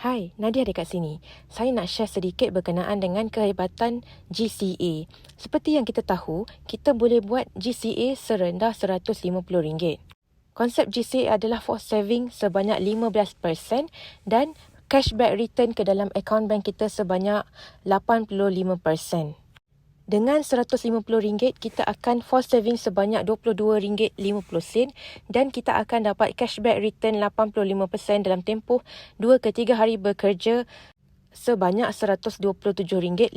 Hai, Nadia dekat sini. Saya nak share sedikit berkenaan dengan kehebatan GCA. Seperti yang kita tahu, kita boleh buat GCA serendah RM150. Konsep GCA adalah force saving sebanyak 15% dan cashback return ke dalam akaun bank kita sebanyak 85%. Dengan RM150, kita akan force saving sebanyak RM22.50 dan kita akan dapat cashback return 85% dalam tempoh 2 ke 3 hari bekerja sebanyak RM127.50.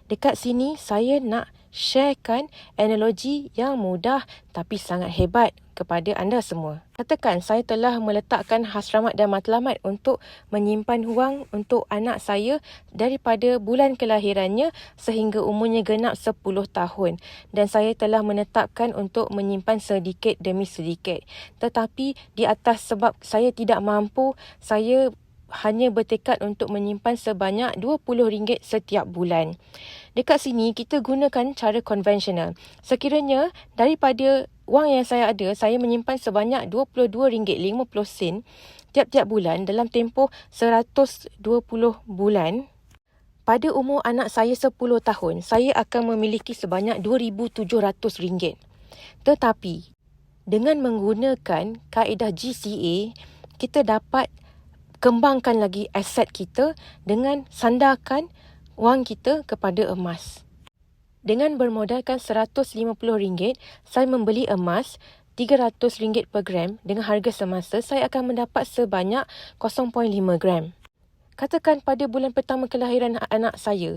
Dekat sini saya nak sharekan analogi yang mudah tapi sangat hebat kepada anda semua. Katakan saya telah meletakkan hasramat dan matlamat untuk menyimpan wang untuk anak saya daripada bulan kelahirannya sehingga umurnya genap 10 tahun dan saya telah menetapkan untuk menyimpan sedikit demi sedikit. Tetapi di atas sebab saya tidak mampu, saya hanya bertekad untuk menyimpan sebanyak RM20 setiap bulan. Dekat sini, kita gunakan cara konvensional. Sekiranya daripada wang yang saya ada, saya menyimpan sebanyak RM22.50 tiap-tiap bulan dalam tempoh 120 bulan. Pada umur anak saya 10 tahun, saya akan memiliki sebanyak RM2,700. Tetapi, dengan menggunakan kaedah GCA, kita dapat kembangkan lagi aset kita dengan sandarkan wang kita kepada emas. Dengan bermodalkan RM150, saya membeli emas RM300 per gram dengan harga semasa saya akan mendapat sebanyak 0.5 gram. Katakan pada bulan pertama kelahiran anak saya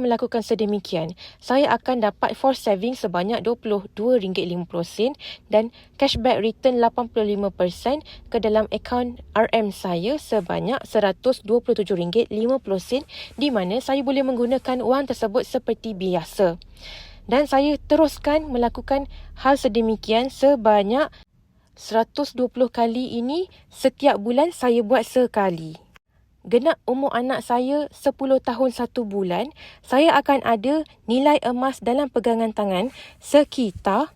melakukan sedemikian. Saya akan dapat force saving sebanyak RM22.50 dan cashback return 85% ke dalam akaun RM saya sebanyak RM127.50 di mana saya boleh menggunakan wang tersebut seperti biasa. Dan saya teruskan melakukan hal sedemikian sebanyak 120 kali ini setiap bulan saya buat sekali. Genap umur anak saya 10 tahun 1 bulan, saya akan ada nilai emas dalam pegangan tangan sekitar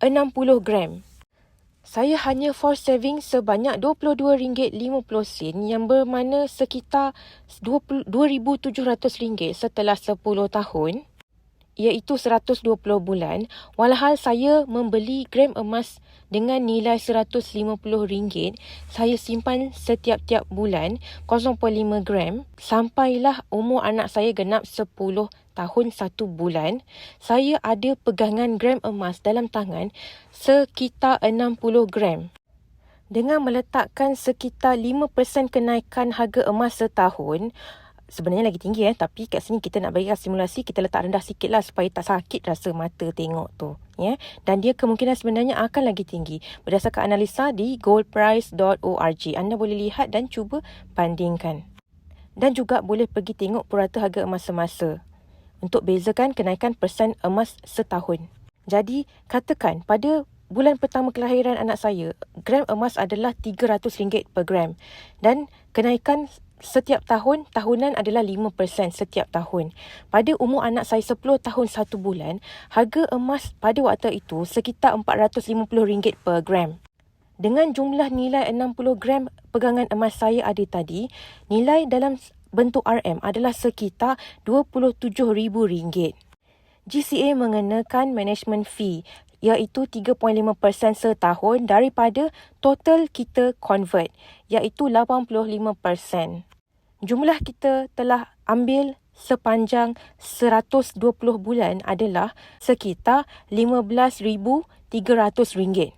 60 gram. Saya hanya force saving sebanyak RM22.50 yang bermakna sekitar RM2,700 setelah 10 tahun, iaitu 120 bulan, walhal saya membeli gram emas dengan nilai RM150, saya simpan setiap-tiap bulan 0.5 gram sampailah umur anak saya genap 10 tahun 1 bulan, saya ada pegangan gram emas dalam tangan sekitar 60 gram. Dengan meletakkan sekitar 5% kenaikan harga emas setahun, sebenarnya lagi tinggi tapi kat sini kita nak bagi simulasi, kita letak rendah sikit lah supaya tak sakit rasa mata tengok tu dan dia kemungkinan sebenarnya akan lagi tinggi berdasarkan analisa di goldprice.org. Anda boleh lihat dan cuba bandingkan dan juga boleh pergi tengok purata harga emas semasa untuk bezakan kenaikan persen emas setahun. Jadi katakan pada bulan pertama kelahiran anak saya, gram emas adalah RM300 per gram dan kenaikan setiap tahun, tahunan adalah 5% setiap tahun. Pada umur anak saya 10 tahun 1 bulan, harga emas pada waktu itu sekitar RM450 per gram. Dengan jumlah nilai 60 gram pegangan emas saya ada tadi, nilai dalam bentuk RM adalah sekitar RM27,000. GCA mengenakan management fee iaitu 3.5% setahun daripada total kita convert iaitu 85%. Jumlah kita telah ambil sepanjang 120 bulan adalah sekitar RM15,300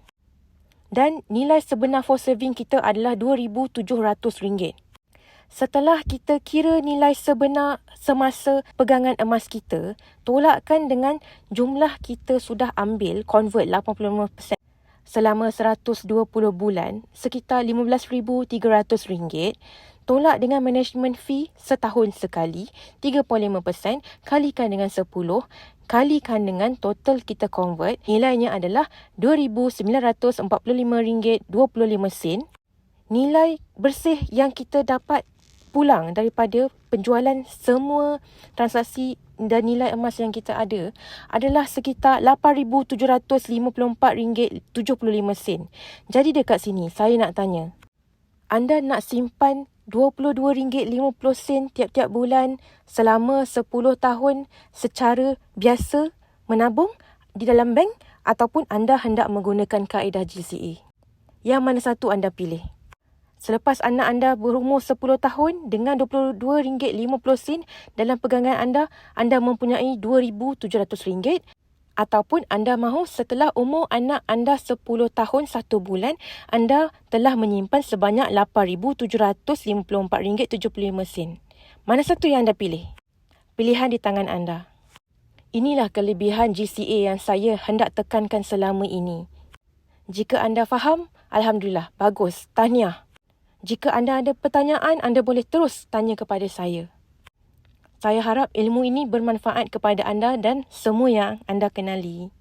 dan nilai sebenar force saving kita adalah RM2,700. Setelah kita kira nilai sebenar semasa pegangan emas kita, tolakkan dengan jumlah kita sudah ambil convert 85% selama 120 bulan, sekitar RM15,300, tolak dengan management fee setahun sekali, 3.5%, kalikan dengan 10, kalikan dengan total kita convert, nilainya adalah RM2,945.25. Nilai bersih yang kita dapat pulang daripada penjualan semua transaksi dan nilai emas yang kita ada adalah sekitar RM8,754.75. Jadi dekat sini saya nak tanya, anda nak simpan RM22.50 tiap-tiap bulan selama 10 tahun secara biasa menabung di dalam bank, ataupun anda hendak menggunakan kaedah GCA. Yang mana satu anda pilih? Selepas anak anda berumur 10 tahun dengan RM22.50 dalam pegangan anda mempunyai RM2,700, ataupun anda mahu setelah umur anak anda 10 tahun 1 bulan, anda telah menyimpan sebanyak RM8,754.75. Mana satu yang anda pilih? Pilihan di tangan anda. Inilah kelebihan GCA yang saya hendak tekankan selama ini. Jika anda faham, alhamdulillah, bagus, tahniah. Jika anda ada pertanyaan, anda boleh terus tanya kepada saya. Saya harap ilmu ini bermanfaat kepada anda dan semua yang anda kenali.